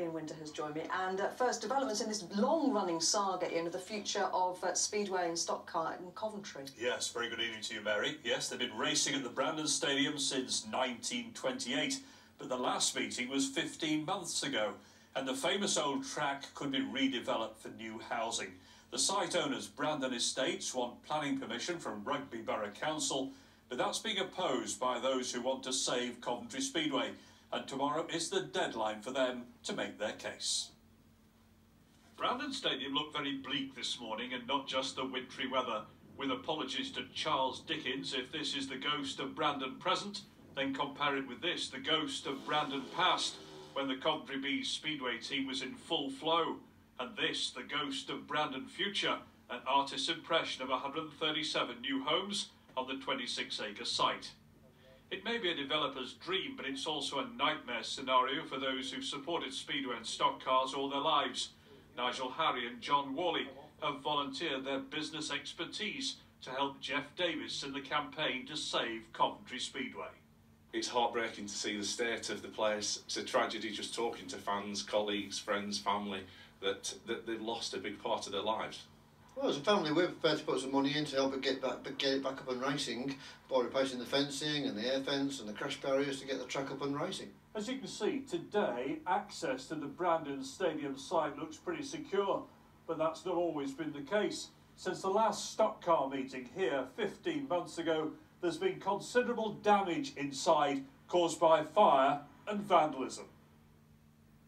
Ian Winter has joined me. And first, developments in this long-running saga, Ian, of the future of Speedway and stock car in Coventry. Yes, very good evening to you, Mary. Yes, they've been racing at the Brandon Stadium since 1928, but the last meeting was 15 months ago, and the famous old track could be redeveloped for new housing. The site owners, Brandon Estates, want planning permission from Rugby Borough Council, but that's being opposed by those who want to save Coventry Speedway, and tomorrow is the deadline for them to make their case. Brandon Stadium looked very bleak this morning, and not just the wintry weather. With apologies to Charles Dickens, if this is the ghost of Brandon present, then compare it with this, the ghost of Brandon past, when the Coventry Bees Speedway team was in full flow, and this, the ghost of Brandon future, an artist's impression of 137 new homes on the 26-acre site. It may be a developer's dream, but it's also a nightmare scenario for those who've supported Speedway and stock cars all their lives. Nigel Harry and John Worley have volunteered their business expertise to help Jeff Davis in the campaign to save Coventry Speedway. It's heartbreaking to see the state of the place. It's a tragedy just talking to fans, colleagues, friends, family, that they've lost a big part of their lives. Well, as a family, we're prepared to put some money in to help it get it back up and racing by replacing the fencing and the air fence and the crash barriers to get the track up and racing. As you can see, today, access to the Brandon Stadium site looks pretty secure, but that's not always been the case. Since the last stock car meeting here 15 months ago, there's been considerable damage inside caused by fire and vandalism.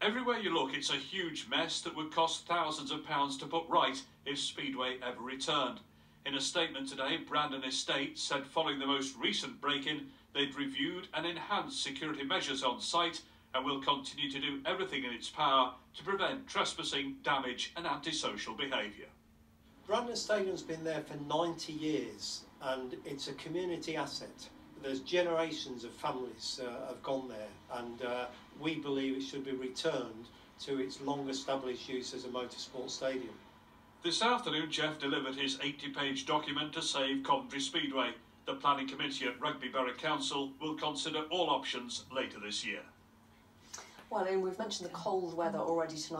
Everywhere you look, it's a huge mess that would cost thousands of pounds to put right if Speedway ever returned. In a statement today, Brandon Estates said following the most recent break-in, they'd reviewed and enhanced security measures on site and will continue to do everything in its power to prevent trespassing, damage and antisocial behaviour. Brandon Stadium's been there for 90 years and it's a community asset. There's generations of families have gone there, and we believe it should be returned to its long-established use as a motorsport stadium. This afternoon, Jeff delivered his 80-page document to save Coventry Speedway. The planning committee at Rugby Borough Council will consider all options later this year. Well, Ian, we've mentioned the cold weather already tonight.